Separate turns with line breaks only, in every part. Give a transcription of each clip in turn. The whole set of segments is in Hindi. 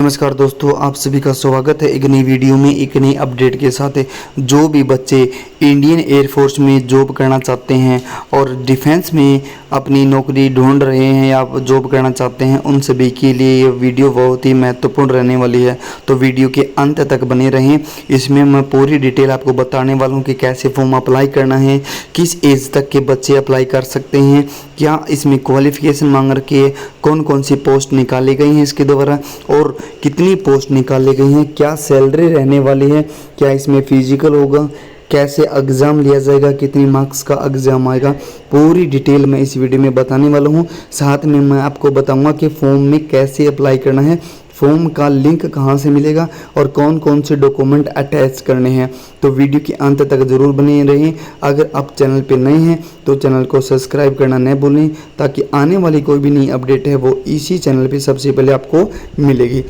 नमस्कार दोस्तों, आप सभी का स्वागत है एक नई वीडियो में एक नई अपडेट के साथ। जो भी बच्चे इंडियन एयरफोर्स में जॉब करना चाहते हैं और डिफेंस में अपनी नौकरी ढूंढ रहे हैं या जॉब करना चाहते हैं, उन सभी के लिए ये वीडियो बहुत ही महत्वपूर्ण रहने वाली है। तो वीडियो के अंत तक बने रहें। इसमें मैं पूरी डिटेल आपको बताने वाला हूँ कि कैसे फॉर्म अप्लाई करना है, किस एज तक के बच्चे अप्लाई कर सकते हैं, क्या इसमें क्वालिफिकेशन मांग रखी है, कौन कौन सी पोस्ट निकाली गई हैं इसके द्वारा और कितनी पोस्ट निकाली गई हैं, क्या सैलरी रहने वाली है, क्या इसमें फिजिकल होगा, कैसे एग्ज़ाम लिया जाएगा, कितनी मार्क्स का एग्ज़ाम आएगा, पूरी डिटेल मैं इस वीडियो में बताने वाला हूँ। साथ में मैं आपको बताऊंगा कि फॉर्म में कैसे अप्लाई करना है, फॉर्म का लिंक कहाँ से मिलेगा और कौन कौन से डॉक्यूमेंट अटैच करने हैं। तो वीडियो के अंत तक ज़रूर बने रहें। अगर आप चैनल पे नए हैं तो चैनल को सब्सक्राइब करना न भूलें, ताकि आने वाली कोई भी नई अपडेट है वो इसी चैनल पे सबसे पहले आपको मिलेगी।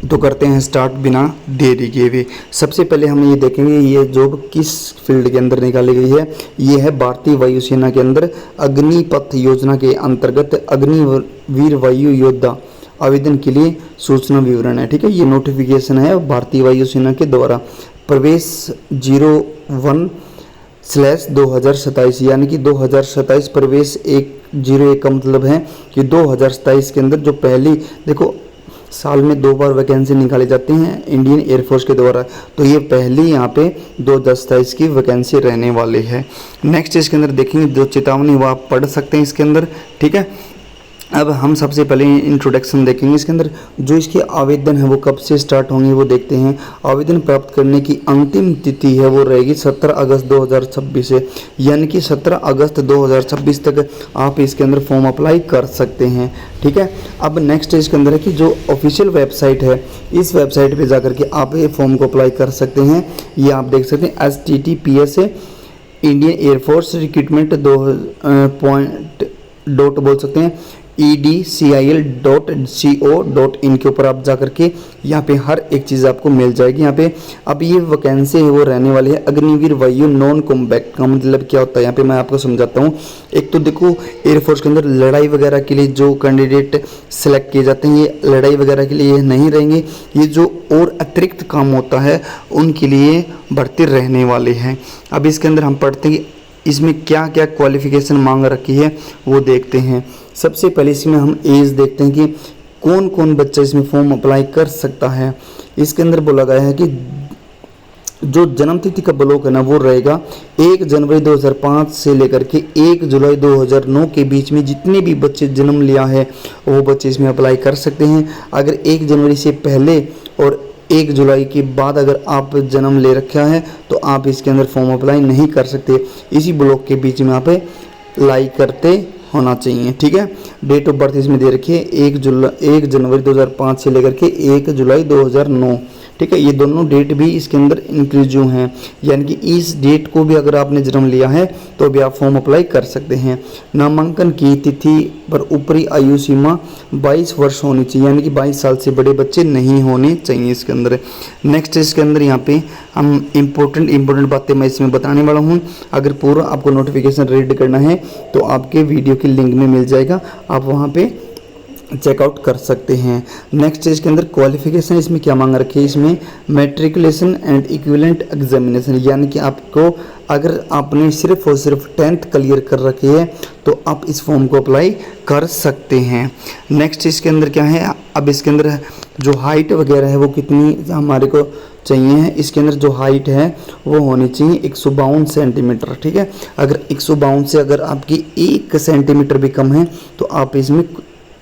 तो करते हैं स्टार्ट बिना देरी किए हुए। सबसे पहले हम ये देखेंगे ये जॉब किस फील्ड के अंदर निकाली गई है। ये है भारतीय वायुसेना के अंदर अग्निपथ योजना के अंतर्गत अग्निवीर वायु योद्धा आवेदन के लिए सूचना विवरण है। ठीक है, ये नोटिफिकेशन है भारतीय वायुसेना के द्वारा। प्रवेश 01/2027 यानी कि 2027 प्रवेश 101 का मतलब है कि 2027 के अंदर जो पहली देखो साल में 2 बार वैकेंसी निकाली जाती हैं इंडियन एयरफोर्स के द्वारा, तो ये पहली यहाँ पे 2027 की वैकेंसी रहने वाली है। नेक्स्ट इसके अंदर देखेंगे जो चेतावनी वो आप पढ़ सकते हैं इसके अंदर। ठीक है, अब हम सबसे पहले इंट्रोडक्शन देखेंगे इसके अंदर। जो इसके आवेदन है वो कब से स्टार्ट होंगे वो देखते हैं। आवेदन प्राप्त करने की अंतिम तिथि है वो रहेगी 17 अगस्त 2026 से, यानी कि 17 अगस्त 2026 तक आप इसके अंदर फॉर्म अप्लाई कर सकते हैं। ठीक है, अब नेक्स्ट इसके अंदर है कि जो ऑफिशियल वेबसाइट है, इस वेबसाइट पर जाकर के आप ये फॉर्म को अप्लाई कर सकते हैं। ये आप देख सकते हैं https Indian air force recruitment dot बोल सकते हैं edcil.co.in के ऊपर आप जाकर के यहाँ पे हर एक चीज़ आपको मिल जाएगी। यहाँ पे अब ये वैकेंसी है वो रहने वाली है अग्निवीर वायु नॉन कॉम्बैट का मतलब क्या होता है, यहाँ पे मैं आपको समझाता हूँ। एक तो देखो एयरफोर्स के अंदर लड़ाई वगैरह के लिए जो कैंडिडेट सेलेक्ट किए जाते हैं, ये लड़ाई वगैरह के लिए नहीं रहेंगे। ये जो और अतिरिक्त काम होता है उनके लिए भर्ती रहने वाली है। अब इसके अंदर हम पढ़ते हैं कि इसमें क्या क्या क्वालिफिकेशन मांग रखी है वो देखते हैं। सबसे पहले इसमें हम एज देखते हैं कि कौन कौन बच्चा इसमें फॉर्म अप्लाई कर सकता है। इसके अंदर बोला गया है कि जो जन्म तिथि का ब्लॉक है ना वो रहेगा 1 जनवरी 2005 से लेकर के 1 जुलाई 2009 के बीच में जितने भी बच्चे जन्म लिया है वो बच्चे इसमें अप्लाई कर सकते हैं। अगर 1 जनवरी से पहले और 1 जुलाई के बाद अगर आप जन्म ले रखा है तो आप इसके अंदर फॉर्म अप्लाई नहीं कर सकते। इसी ब्लॉक के बीच में आप अप्लाई करते होना चाहिए। ठीक है, डेट ऑफ बर्थ इसमें दे रखी है 1 जनवरी 2005 से लेकर के 1 जुलाई 2009। ठीक है, ये दोनों डेट भी इसके अंदर इंक्लूसिव हैं, यानी कि इस डेट को भी अगर आपने जन्म लिया है तो भी आप फॉर्म अप्लाई कर सकते हैं। नामांकन की तिथि पर ऊपरी आयु सीमा 22 वर्ष होनी चाहिए, यानी कि 22 साल से बड़े बच्चे नहीं होने चाहिए इसके अंदर। नेक्स्ट इसके अंदर यहाँ पे हम इम्पोर्टेंट बातें मैं इसमें बताने वाला हूँ। अगर पूरा आपको नोटिफिकेशन रीड करना है तो आपके वीडियो के लिंक में मिल जाएगा, आप वहाँ पे चेकआउट कर सकते हैं। नेक्स्ट इसके अंदर क्वालिफिकेशन इसमें क्या मांग रखी है, इसमें मैट्रिकुलेशन एंड इक्विवेलेंट एग्जामिनेशन, यानी कि आपको अगर आपने सिर्फ और सिर्फ 10th क्लियर कर रखी है तो आप इस फॉर्म को अप्लाई कर सकते हैं। नेक्स्ट इसके अंदर क्या है, अब इसके अंदर जो हाइट वगैरह है वो कितनी हमारे को चाहिए है। इसके अंदर जो हाइट है वो होनी चाहिए 152 सेंटीमीटर। ठीक है, अगर 152 से अगर आपकी 1 सेंटीमीटर भी कम है तो आप इसमें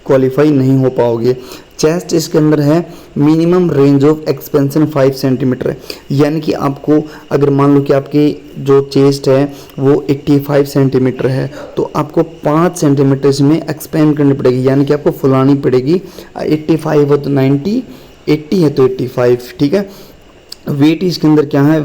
क्वालिफाई नहीं हो पाओगे। चेस्ट इसके अंदर है minimum range of expansion 5 centimetre है, यानी कि आपको अगर मान लो कि आपकी जो चेस्ट है वो 85 सेंटीमीटर है तो आपको 5 सेंटीमीटर इसमें एक्सपेंड करनी पड़ेगी, यानी कि आपको फुलानी पड़ेगी। 85 हो तो 90, 80 है तो 85। ठीक है, वेट इसके अंदर क्या है,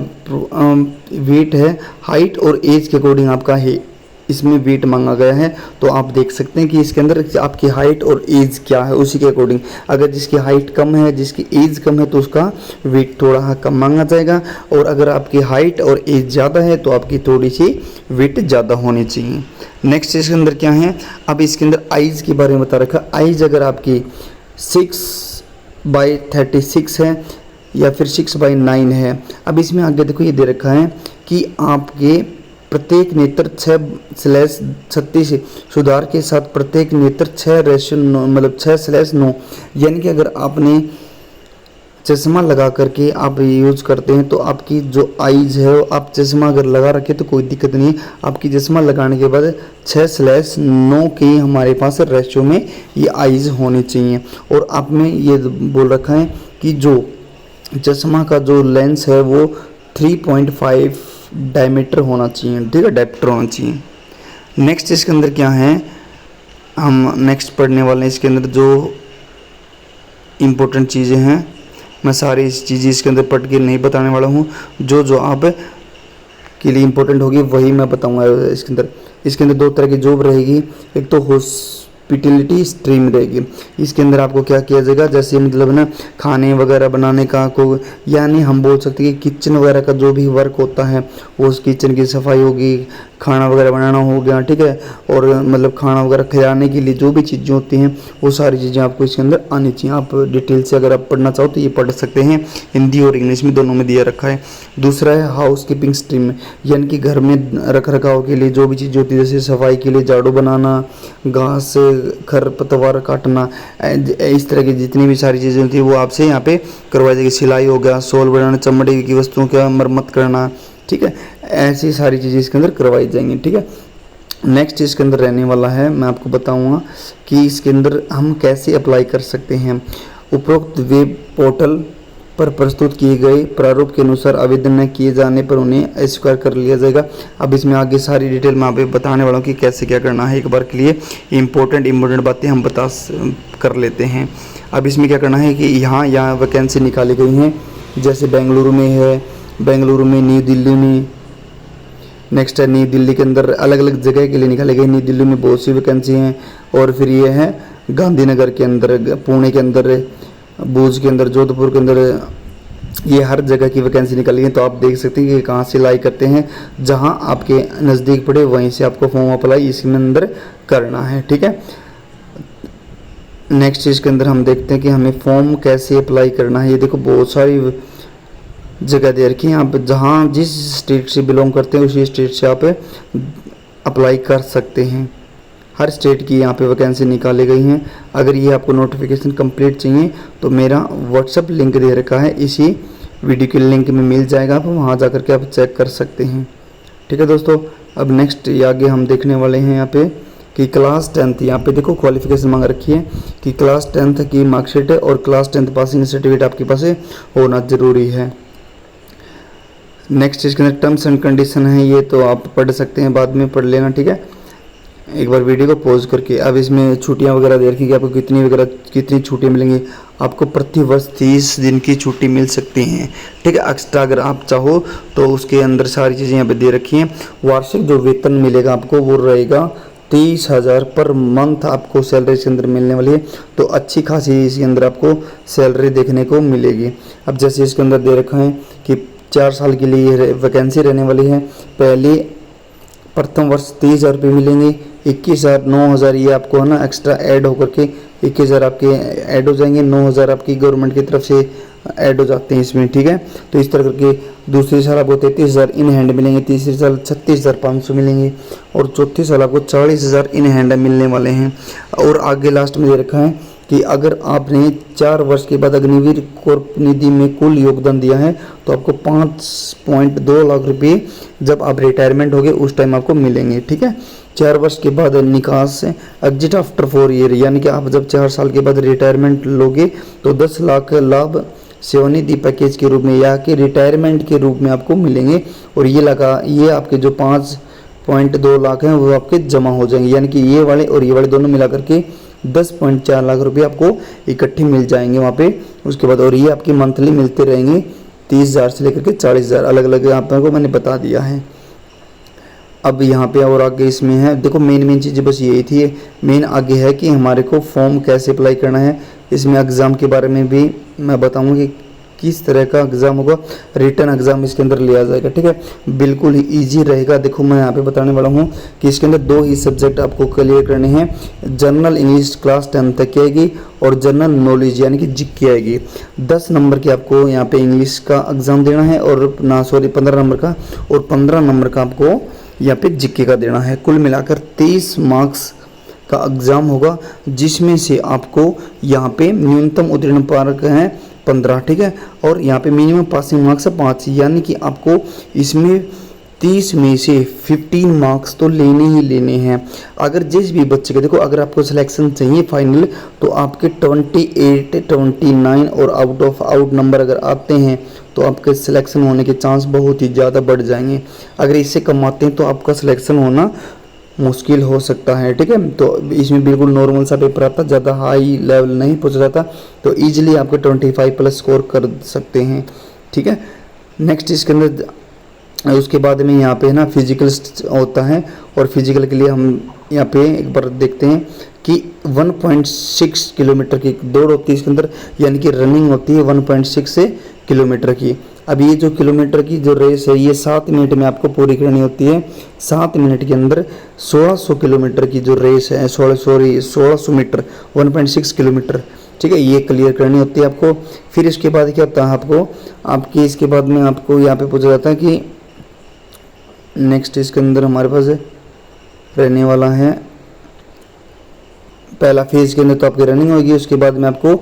वेट है हाइट और एज के अकॉर्डिंग आपका है इसमें वेट मांगा गया है। तो आप देख सकते हैं कि इसके अंदर आपकी हाइट और एज क्या है उसी के अकॉर्डिंग, अगर जिसकी हाइट कम है जिसकी एज कम है तो उसका वेट थोड़ा कम मांगा जाएगा, और अगर आपकी हाइट और एज ज़्यादा है तो आपकी थोड़ी सी वेट ज़्यादा होनी चाहिए। नेक्स्ट इसके अंदर क्या है, अब इसके अंदर आइज़ के बारे में बता रखा। आइज़ अगर आपकी 6 6/36 है या फिर 6/9 है। अब इसमें आगे देखो ये दे रखा है कि आपके प्रत्येक नेत्र 6/36 सुधार के साथ प्रत्येक नेत्र 6:9 मतलब 6/9, यानी कि अगर आपने चश्मा लगा करके आप यूज करते हैं तो आपकी जो आईज है, आप चश्मा अगर लगा रखे तो कोई दिक्कत नहीं है। आपकी चश्मा लगाने के बाद 6/9 की हमारे पास रेशियो में ये आईज होनी चाहिए। और आप में ये बोल रखा है कि जो चश्मा का जो लेंस है वो 3.5 डायमीटर होना चाहिए, ठीक है, डायमीटर होना चाहिए। नेक्स्ट इसके अंदर क्या है, हम नेक्स्ट पढ़ने वाले हैं इसके अंदर जो इम्पोर्टेंट चीज़ें हैं, मैं सारी इस चीज़ें इसके अंदर पढ़ के नहीं बताने वाला हूँ। जो आप के लिए इम्पोर्टेंट होगी वही मैं बताऊँगा। इसके अंदर 2 तरह की जॉब रहेगी, एक तो हॉस्पिटलिटी स्ट्रीम रहेगी। इसके अंदर आपको क्या किया जाएगा, जैसे मतलब ना खाने वगैरह बनाने का को, यानी हम बोल सकते हैं कि किचन वगैरह का जो भी वर्क होता है वो उस किचन की सफाई होगी, खाना वगैरह बनाना हो गया, ठीक है, और मतलब खाना वगैरह खिलाने के लिए जो भी चीज़ें होती हैं वो सारी चीज़ें आपको इसके अंदर आनी चाहिए। आप डिटेल से अगर आप पढ़ना चाहो तो ये पढ़ सकते हैं, हिंदी और इंग्लिश में दोनों में दिया रखा है। दूसरा है हाउस कीपिंग स्ट्रीम, यानी कि घर में रख रखाव के लिए जो भी चीज़ होती है, जैसे सफाई के लिए झाड़ू बनाना, घास खरपतवार काटना, इस तरह की जितनी भी सारी चीज़ें होती है वो आपसे यहाँ पे करवाई जाएगी। सिलाई हो गया, सोल बनाना, चमड़े की वस्तुओं का मरम्मत करना, ठीक है, ऐसी सारी चीज़ें इसके अंदर करवाई जाएंगी, ठीक है। नेक्स्ट इसके अंदर रहने वाला है, मैं आपको बताऊंगा कि इसके अंदर हम कैसे अप्लाई कर सकते हैं। उपरोक्त वेब पोर्टल पर प्रस्तुत किए गए प्रारूप के अनुसार आवेदन न किए जाने पर उन्हें अस्वीकार कर लिया जाएगा। अब इसमें आगे सारी डिटेल मैं आप बताने वाला हूँ कि कैसे क्या करना है। एक बार के लिए इम्पोर्टेंट बातें हम कर लेते हैं। अब इसमें क्या करना है कि यहाँ वैकेंसी निकाली गई हैं, जैसे बेंगलुरु में है, बेंगलुरु में, न्यू दिल्ली में, नेक्स्ट है न्यू दिल्ली के अंदर अलग अलग जगह के लिए निकाले गए। न्यू दिल्ली में बहुत सी वैकेंसी हैं, और फिर ये है गांधीनगर के अंदर, पुणे के अंदर, भुज के अंदर, जोधपुर के अंदर, ये हर जगह की वैकेंसी निकाली है। तो आप देख सकते हैं कि कहाँ से अप्लाई करते हैं, जहाँ आपके नज़दीक पड़े वहीं से आपको फॉर्म अप्लाई इसके अंदर करना है, ठीक है। नेक्स्ट चीज़ के अंदर हम देखते हैं कि हमें फॉर्म कैसे अप्लाई करना है। ये देखो बहुत सारी जगह दे रखी है, आप जहाँ जिस स्टेट से बिलोंग करते हैं उसी स्टेट से आप अप्लाई कर सकते हैं। हर स्टेट की यहाँ पे वैकेंसी निकाली गई हैं। अगर ये आपको नोटिफिकेशन कंप्लीट चाहिए तो मेरा व्हाट्सअप लिंक दे रखा है, इसी वीडियो के लिंक में मिल जाएगा, आप वहाँ जा करके आप चेक कर सकते हैं, ठीक है दोस्तों। अब नेक्स्ट आगे हम देखने वाले हैं यहाँ पे कि क्लास 10th, यहाँ पे देखो क्वालिफिकेशन मांग रखी है कि क्लास 10th की मार्कशीट है और क्लास 10th पासिंग सर्टिफिकेट आपके पास होना ज़रूरी है। नेक्स्ट इसके अंदर टर्म्स एंड कंडीशन है, ये तो आप पढ़ सकते हैं, बाद में पढ़ लेना, ठीक है, एक बार वीडियो को पॉज करके। अब इसमें छुट्टियां वगैरह दे रखी कि आपको कितनी छुट्टी मिलेंगी। आपको प्रति वर्ष 30 दिन की छुट्टी मिल सकती हैं, ठीक है। एक्स्ट्रा अगर आप चाहो तो उसके अंदर सारी चीज़ें यहाँ पे दे रखी हैं। वार्षिक जो वेतन मिलेगा आपको वो रहेगा 30,000 पर मंथ आपको सैलरी इसके अंदर मिलने वाली है। तो अच्छी खासी इसके अंदर आपको सैलरी देखने को मिलेगी। अब जैसे इसके अंदर दे रखा है कि 4 साल के लिए वैकेंसी रहने वाली है। प्रथम वर्ष 30,000 रुपये मिलेंगे, 21,000, 9,000 ये आपको है ना एक्स्ट्रा ऐड होकर के 21,000 आपके ऐड हो जाएंगे, 9,000 आपकी गवर्नमेंट की तरफ से ऐड हो जाते हैं इसमें, ठीक है। तो इस तरह करके दूसरी साल आपको 33,000 इन हैंड मिलेंगे, तीसरी साल 36,500 मिलेंगे, और चौथी साल आपको 40,000 इन हैंड मिलने वाले हैं। और आगे लास्ट में दे रखा है कि अगर आपने 4 वर्ष के बाद अग्निवीर कोर्प निधि में कुल योगदान दिया है तो आपको 5.2 लाख रुपये जब आप रिटायरमेंट होगे उस टाइम आपको मिलेंगे, ठीक है। 4 वर्ष के बाद निकास से एग्जिट आफ्टर 4 ईयर, यानी कि आप जब 4 साल के बाद रिटायरमेंट लोगे तो 10 लाख लाभ सेवानिधि पैकेज के रूप में या कि रिटायरमेंट के रूप में आपको मिलेंगे। और ये आपके जो 5.2 लाख हैं वो आपके जमा हो जाएंगे, यानी कि ये वाले और ये वाले दोनों मिला करके 10.4 लाख रुपये आपको इकट्ठे मिल जाएंगे वहाँ पे। उसके बाद और ये आपकी मंथली मिलते रहेंगे 30,000 से लेकर के 40,000, अलग अलग आपको मैंने बता दिया है। अब यहाँ पे और आगे इसमें है, देखो मेन चीज़ें बस यही थी। मेन आगे है कि हमारे को फॉर्म कैसे अप्लाई करना है। इसमें एग्ज़ाम के बारे में भी मैं बताऊँगा कि किस तरह का एग्ज़ाम होगा, रिटन एग्ज़ाम इसके अंदर लिया जाएगा। ठीक है, बिल्कुल ही ईजी रहेगा। देखो मैं यहाँ पे बताने वाला हूँ कि इसके अंदर 2 ही सब्जेक्ट आपको क्लियर करने हैं। जनरल इंग्लिश क्लास 10 तक की आएगी और जनरल नॉलेज यानी कि जिक की आएगी। 10 नंबर की आपको यहाँ पे इंग्लिश का एग्ज़ाम देना है और 15 नंबर का, और 15 नंबर का आपको यहाँ पे जिके का देना है। कुल मिलाकर 23 मार्क्स का एग्ज़ाम होगा, जिसमें से आपको यहाँ पे न्यूनतम उत्तीर्ण मार्क हैं 15। ठीक है, और यहाँ पे मिनिमम पासिंग मार्क्स है 5, यानी कि आपको इसमें 30 में से 15 मार्क्स तो लेने ही लेने हैं। अगर जिस भी बच्चे के, देखो अगर आपको सिलेक्शन चाहिए फाइनल, तो आपके 28, 29 और आउट नंबर अगर आते हैं तो आपके सिलेक्शन होने के चांस बहुत ही ज़्यादा बढ़ जाएंगे। अगर इससे कम आते हैं तो आपका सिलेक्शन होना मुश्किल हो सकता है। ठीक है, तो इसमें बिल्कुल नॉर्मल सा पेपर आता, ज़्यादा हाई लेवल नहीं पहुँच जाता, तो ईजिली आपके 25+ स्कोर कर सकते हैं। ठीक है, नेक्स्ट इसके अंदर उसके बाद में यहाँ पे ना फिजिकल होता है, और फिजिकल के लिए हम यहाँ पे एक बार देखते हैं कि 1.6 किलोमीटर की दौड़ होती है इसके अंदर, यानी कि रनिंग होती है 1.6 किलोमीटर की। अब ये जो किलोमीटर की जो रेस है ये 7 मिनट में आपको पूरी करनी होती है। 7 मिनट के अंदर 1600 किलोमीटर की जो रेस है, 1600 मीटर, 1.6 किलोमीटर, ठीक है, ये क्लियर करनी होती है आपको। फिर इसके बाद क्या होता है आपको, आपकी इसके बाद में आपको यहाँ पे पूछा जाता है कि नेक्स्ट इसके अंदर हमारे पास रहने वाला है पहला फेज के अंदर तो आपकी रनिंग होगी। उसके बाद में आपको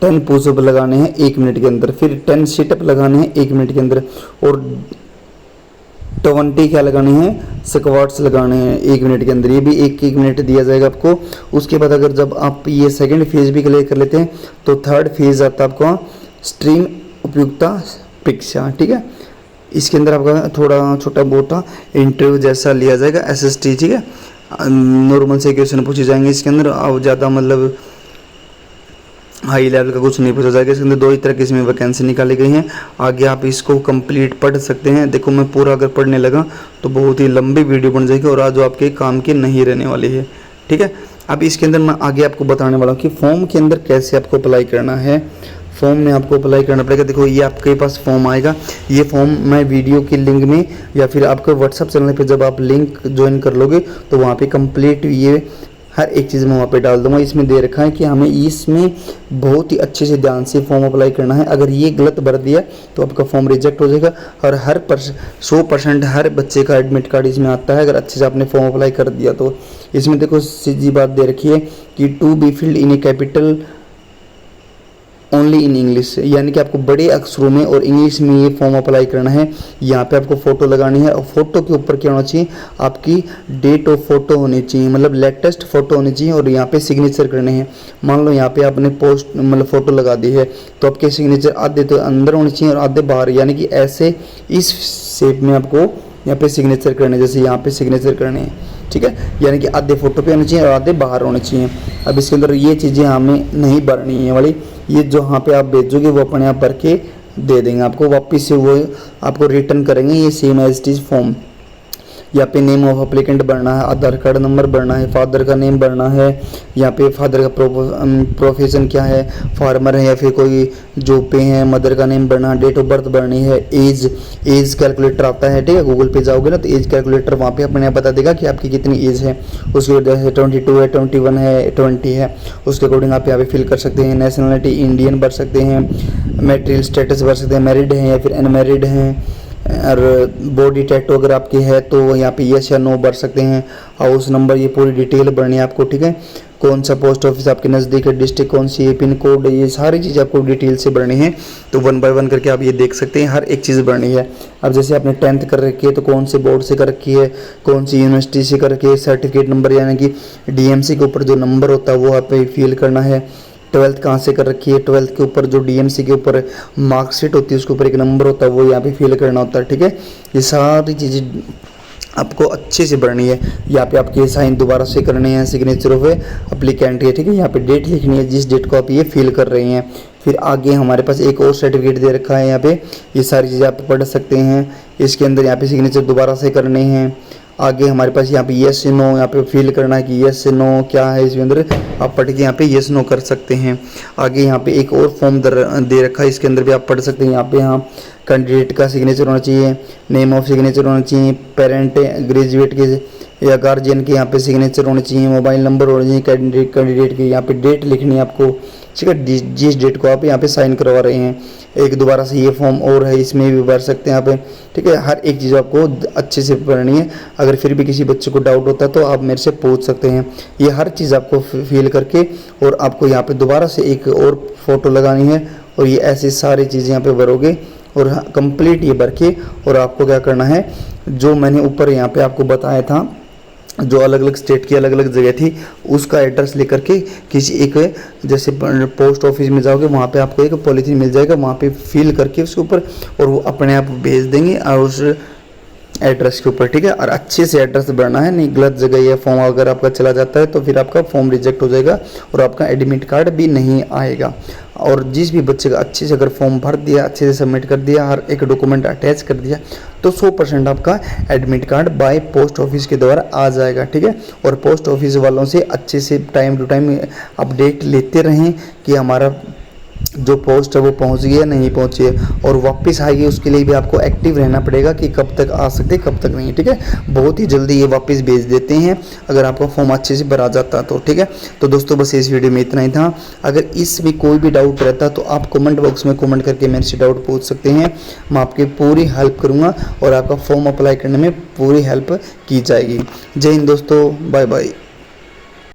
10 पुशअप लगाने हैं 1 मिनट के अंदर, फिर 10 सिटअप लगाने हैं 1 मिनट के अंदर, और 20 क्या लगाने हैं, स्क्वाट्स लगाने हैं 1 मिनट के अंदर। ये भी 1 मिनट दिया जाएगा आपको। उसके बाद अगर जब आप ये सेकंड फेज भी क्लियर कर लेते हैं तो थर्ड फेज आता है आपका स्ट्रीम उपयुक्ता परीक्षा। ठीक है, इसके अंदर आपका थोड़ा छोटा मोटा इंटरव्यू जैसा लिया जाएगा, SST। ठीक है, नॉर्मल से क्वेश्चन पूछे जाएंगे इसके अंदर, और ज़्यादा मतलब हाई लेवल का कुछ नहीं पूछा जाएगा। इसके अंदर 2 ही तरह की इसमें वैकेंसी निकाली गई हैं। आगे आप इसको कंप्लीट पढ़ सकते हैं। देखो मैं पूरा अगर पढ़ने लगा तो बहुत ही लंबी वीडियो बन जाएगी और आज आपके काम की नहीं रहने वाली है। ठीक है, अब इसके अंदर मैं आगे आपको बताने वाला हूँ कि फॉर्म के अंदर कैसे आपको अप्लाई करना है। फॉर्म में आपको अप्लाई करना पड़ेगा। देखो ये आपके पास फॉर्म आएगा, ये फॉर्म मैं वीडियो के लिंक में या फिर आपके व्हाट्सअप चैनल पे जब आप लिंक ज्वाइन कर लोगे तो वहाँ पे कंप्लीट ये हर एक चीज़ मैं वहाँ पे डाल दूँगा। इसमें दे रखा है कि हमें इसमें बहुत ही अच्छे से ध्यान से फॉर्म अप्लाई करना है। अगर ये गलत भर दिया तो आपका फॉर्म रिजेक्ट हो जाएगा। और 100% हर बच्चे का एडमिट कार्ड इसमें आता है अगर अच्छे से आपने फॉर्म अप्लाई कर दिया तो। इसमें देखो सीधी बात दे रखी है कि to be filled in a capital only in English, यानी कि आपको बड़े अक्षरों में और इंग्लिश में ये फॉर्म अप्लाई करना है। यहाँ पे आपको फ़ोटो लगानी है और फोटो के ऊपर क्या होना चाहिए, आपकी डेट ऑफ फोटो होनी चाहिए, मतलब लेटेस्ट फोटो होनी चाहिए। और यहाँ पे सिग्नेचर करने हैं। मान लो यहाँ पे आपने पोस्ट मतलब फ़ोटो लगा दी है तो आपके सिग्नेचर आधे तो अंदर होने चाहिए और आधे बाहर, यानी कि ऐसे इस शेप में आपको यहाँ पे सिग्नेचर करने, जैसे यहाँ पे सिग्नेचर करने हैं। ठीक है, यानी कि आधे फोटो पे होने चाहिए और आधे बाहर होने चाहिए। अब इसके अंदर ये चीज़ें हमें नहीं भरनी है वाली, ये जो यहाँ पे आप भेजोगे वो अपने आप भर के दे देंगे आपको, वापस से वो आपको रिटर्न करेंगे। ये same as it is form. यहाँ पे नेम ऑफ अप्लीकेंट भरना है, आधार कार्ड नंबर भरना है, फादर का नेम भरना है, यहाँ पे फादर का प्रोफेशन क्या है, फार्मर है या फिर कोई जॉब पे है, मदर का नेम भरना, डेट ऑफ बर्थ भरनी है, एज कैलकुलेटर आता है। ठीक है, गूगल पे जाओगे ना तो एज कैलकुलेटर वहाँ पे अपने आप बता देगा कि आपकी कितनी एज है। उसकी वजह से 22 है, 21 है, 20 है, उसके अकॉर्डिंग आप यहाँ पे फिल कर सकते हैं। नेशनलिटी इंडियन भर सकते हैं, मैरिटल स्टेटस भर सकते हैं, मैरिड हैं या फिर अनमैरिड हैं, और बॉडी टैटू अगर आपकी है तो यहाँ पे यस या नो भर सकते हैं। हाउस नंबर, ये पूरी डिटेल भरनी है आपको। ठीक है, कौन सा पोस्ट ऑफिस आपके नज़दीक है, डिस्ट्रिक्ट कौन सी है, पिन कोड, ये सारी चीज़ आपको डिटेल से भरनी है। तो 1 बाय 1 करके आप ये देख सकते हैं, हर एक चीज़ भरनी है। अब जैसे आपने 10th कर रखी है तो कौन से बोर्ड से कर रखी है, कौन सी यूनिवर्सिटी से कर रखी है, सर्टिफिकेट नंबर यानी कि DMC के ऊपर जो नंबर होता है वो आप फिल करना है। 12th कहाँ से कर रखी है, 12th के ऊपर जो DMC के ऊपर मार्कशीट होती है उसके ऊपर एक नंबर होता है वो यहाँ पे फिल करना होता है। ठीक है, ये सारी चीज़ें आपको अच्छे से भरनी है। यहाँ पे आपके साइन दोबारा से करने हैं, सिग्नेचर ऑफ अप्लीकेंट है। ठीक है, यहाँ पे डेट लिखनी है जिस डेट को आप ये फिल कर रहे हैं। फिर आगे हमारे पास एक और सर्टिफिकेट दे रखा है, यहाँ पे ये सारी चीज़ें आप पढ़ सकते हैं। इसके अंदर यहाँ पे सिग्नेचर दोबारा से करने हैं। आगे हमारे पास यहाँ पे येस नो यहाँ पे फिल करना है कि येस नो क्या है इसके अंदर, आप पढ़ के यहाँ पे येस नो कर सकते हैं। आगे यहाँ पे एक और फॉर्म दे रखा है, इसके अंदर भी आप पढ़ सकते हैं। यहाँ पे हाँ कैंडिडेट का सिग्नेचर होना चाहिए, नेम ऑफ सिग्नेचर होना चाहिए, पेरेंट ग्रेजुएट के या गार्जियन के यहाँ पे सिग्नेचर होने चाहिए, मोबाइल नंबर होना चाहिए, कैंडिडेट की यहाँ पे डेट लिखनी है आपको, ठीक है, जिस डेट को आप यहाँ पे साइन करवा रहे हैं। एक दोबारा से ये फॉर्म और है, इसमें भी भर सकते हैं यहाँ पे, ठीक है। हर एक चीज़ आपको अच्छे से भरनी है। अगर फिर भी किसी बच्चे को डाउट होता है तो आप मेरे से पूछ सकते हैं। ये हर चीज़ आपको फिल करके और आपको यहाँ पे दोबारा से एक और फोटो लगानी है और ये ऐसी सारी चीज़ें यहाँ पे भरोगे और कंप्लीट ये भर के और आपको क्या करना है, जो मैंने ऊपर यहाँ पे आपको बताया था, जो अलग अलग स्टेट की अलग अलग जगह थी, उसका एड्रेस लेकर के किसी एक जैसे पोस्ट ऑफिस में जाओगे, वहाँ पे आपको एक पॉलीथीन मिल जाएगा, वहाँ पे फिल करके उसके ऊपर और वो अपने आप भेज देंगे और उस एड्रेस के ऊपर, ठीक है। और अच्छे से एड्रेस भरना है, नहीं गलत जगह ये फॉर्म अगर आपका चला जाता है तो फिर आपका फॉर्म रिजेक्ट हो जाएगा और आपका एडमिट कार्ड भी नहीं आएगा। और जिस भी बच्चे का अच्छे से अगर फॉर्म भर दिया, अच्छे से सबमिट कर दिया, हर एक डॉक्यूमेंट अटैच कर दिया, तो 100% आपका admit card by post office के द्वारा आ जाएगा, ठीक है। और पोस्ट ऑफिस वालों से अच्छे से टाइम टू टाइम अपडेट लेते रहें कि हमारा जो पोस्ट है वो पहुंच गई है नहीं पहुंची है, और वापस आएगी उसके लिए भी आपको एक्टिव रहना पड़ेगा कि कब तक आ सकते कब तक नहीं, ठीक है। बहुत ही जल्दी ये वापस भेज देते हैं अगर आपका फॉर्म अच्छे से भरा जाता है तो, ठीक है। तो दोस्तों बस इस वीडियो में इतना ही था। अगर इसमें कोई भी डाउट रहता तो आप कमेंट बॉक्स में कमेंट करके मेरे से डाउट पूछ सकते हैं, मैं आपकी पूरी हेल्प करूँगा और आपका फॉर्म अप्लाई करने में पूरी हेल्प की जाएगी। जय हिंद दोस्तों, बाय बाय।